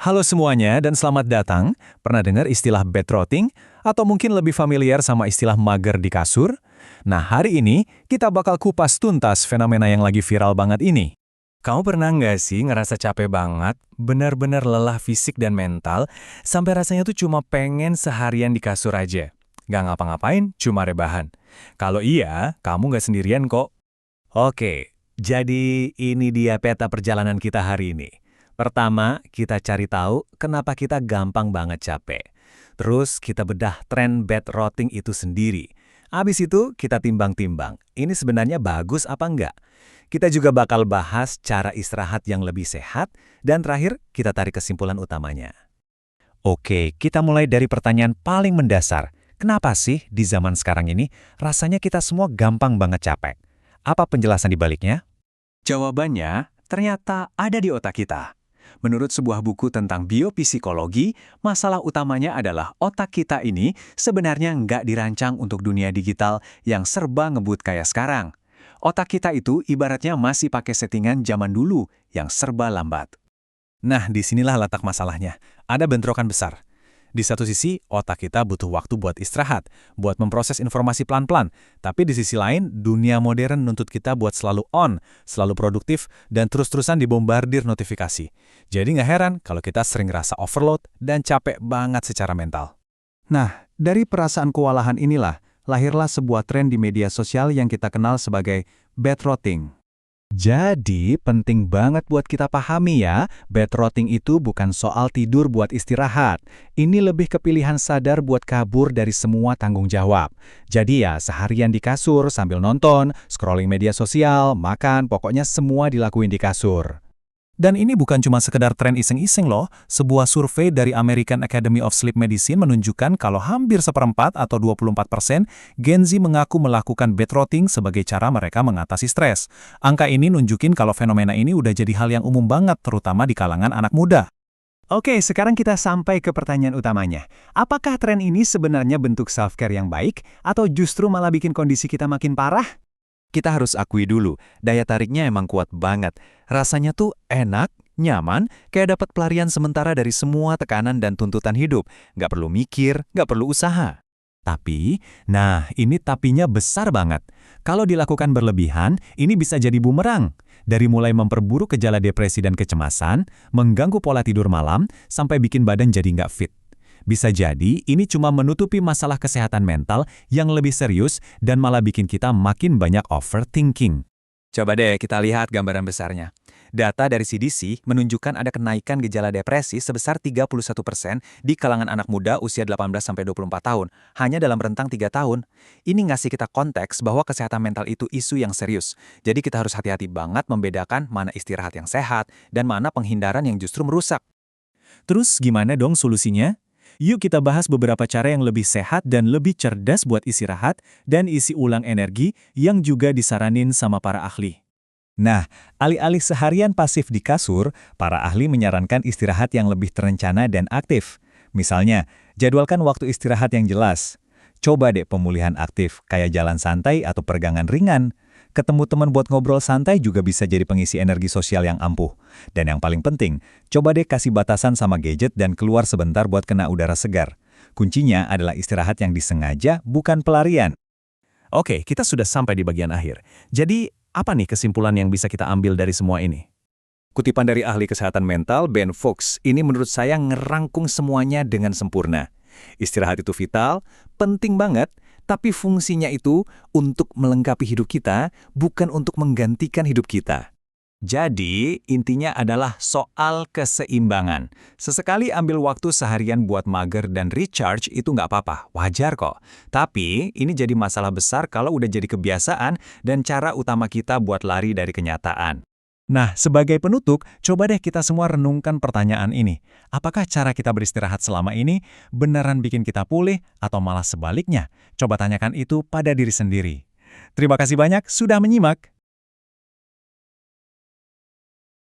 Halo semuanya dan selamat datang. Pernah dengar istilah bed rotting? Atau mungkin lebih familiar sama istilah mager di kasur? Nah, hari ini kita bakal kupas tuntas fenomena yang lagi viral banget ini. Kamu pernah nggak sih ngerasa capek banget, benar-benar lelah fisik dan mental, sampai rasanya tuh cuma pengen seharian di kasur aja? Nggak ngapa-ngapain, cuma rebahan. Kalau iya, kamu nggak sendirian kok. Oke, jadi ini dia peta perjalanan kita hari ini. Pertama, kita cari tahu kenapa kita gampang banget capek. Terus kita bedah tren bed rotting itu sendiri. Habis itu kita timbang-timbang, ini sebenarnya bagus apa enggak? Kita juga bakal bahas cara istirahat yang lebih sehat, dan terakhir kita tarik kesimpulan utamanya. Oke, kita mulai dari pertanyaan paling mendasar. Kenapa sih di zaman sekarang ini rasanya kita semua gampang banget capek? Apa penjelasan di baliknya? Jawabannya ternyata ada di otak kita. Menurut sebuah buku tentang biopsikologi, masalah utamanya adalah otak kita ini sebenarnya nggak dirancang untuk dunia digital yang serba ngebut kayak sekarang. Otak kita itu ibaratnya masih pakai settingan zaman dulu yang serba lambat. Nah, disinilah letak masalahnya. Ada bentrokan besar. Di satu sisi, otak kita butuh waktu buat istirahat, buat memproses informasi pelan-pelan. Tapi di sisi lain, dunia modern nuntut kita buat selalu on, selalu produktif, dan terus-terusan dibombardir notifikasi. Jadi nggak heran kalau kita sering rasa overload dan capek banget secara mental. Nah, dari perasaan kewalahan inilah, lahirlah sebuah tren di media sosial yang kita kenal sebagai bed rotting. Jadi, penting banget buat kita pahami ya, bed rotting itu bukan soal tidur buat istirahat. Ini lebih ke pilihan sadar buat kabur dari semua tanggung jawab. Jadi ya, seharian di kasur sambil nonton, scrolling media sosial, makan, pokoknya semua dilakuin di kasur. Dan ini bukan cuma sekedar tren iseng-iseng loh. Sebuah survei dari American Academy of Sleep Medicine menunjukkan kalau hampir seperempat atau 24% Gen Z mengaku melakukan bed rotting sebagai cara mereka mengatasi stres. Angka ini nunjukin kalau fenomena ini udah jadi hal yang umum banget, terutama di kalangan anak muda. Oke, sekarang kita sampai ke pertanyaan utamanya. Apakah tren ini sebenarnya bentuk self-care yang baik, atau justru malah bikin kondisi kita makin parah? Kita harus akui dulu, daya tariknya emang kuat banget. Rasanya tuh enak, nyaman, kayak dapat pelarian sementara dari semua tekanan dan tuntutan hidup. Nggak perlu mikir, nggak perlu usaha. Tapi, nah ini tapinya besar banget. Kalau dilakukan berlebihan, ini bisa jadi bumerang. Dari mulai memperburuk gejala depresi dan kecemasan, mengganggu pola tidur malam, sampai bikin badan jadi nggak fit. Bisa jadi ini cuma menutupi masalah kesehatan mental yang lebih serius dan malah bikin kita makin banyak overthinking. Coba deh kita lihat gambaran besarnya. Data dari CDC menunjukkan ada kenaikan gejala depresi sebesar 31% di kalangan anak muda usia 18-24 tahun, hanya dalam rentang 3 tahun. Ini ngasih kita konteks bahwa kesehatan mental itu isu yang serius. Jadi kita harus hati-hati banget membedakan mana istirahat yang sehat dan mana penghindaran yang justru merusak. Terus gimana dong solusinya? Yuk kita bahas beberapa cara yang lebih sehat dan lebih cerdas buat istirahat dan isi ulang energi yang juga disaranin sama para ahli. Nah, alih-alih seharian pasif di kasur, para ahli menyarankan istirahat yang lebih terencana dan aktif. Misalnya, jadwalkan waktu istirahat yang jelas. Coba deh pemulihan aktif, kayak jalan santai atau peregangan ringan. Ketemu teman buat ngobrol santai juga bisa jadi pengisi energi sosial yang ampuh. Dan yang paling penting, coba deh kasih batasan sama gadget dan keluar sebentar buat kena udara segar. Kuncinya adalah istirahat yang disengaja, bukan pelarian. Oke, kita sudah sampai di bagian akhir. Jadi, apa nih kesimpulan yang bisa kita ambil dari semua ini? Kutipan dari ahli kesehatan mental, Ben Fox, ini menurut saya ngerangkum semuanya dengan sempurna. Istirahat itu vital, penting banget, tapi fungsinya itu untuk melengkapi hidup kita, bukan untuk menggantikan hidup kita. Jadi, intinya adalah soal keseimbangan. Sesekali ambil waktu seharian buat mager dan recharge itu nggak apa-apa, wajar kok. Tapi, ini jadi masalah besar kalau udah jadi kebiasaan dan cara utama kita buat lari dari kenyataan. Nah, sebagai penutup, coba deh kita semua renungkan pertanyaan ini. Apakah cara kita beristirahat selama ini beneran bikin kita pulih atau malah sebaliknya? Coba tanyakan itu pada diri sendiri. Terima kasih banyak sudah menyimak.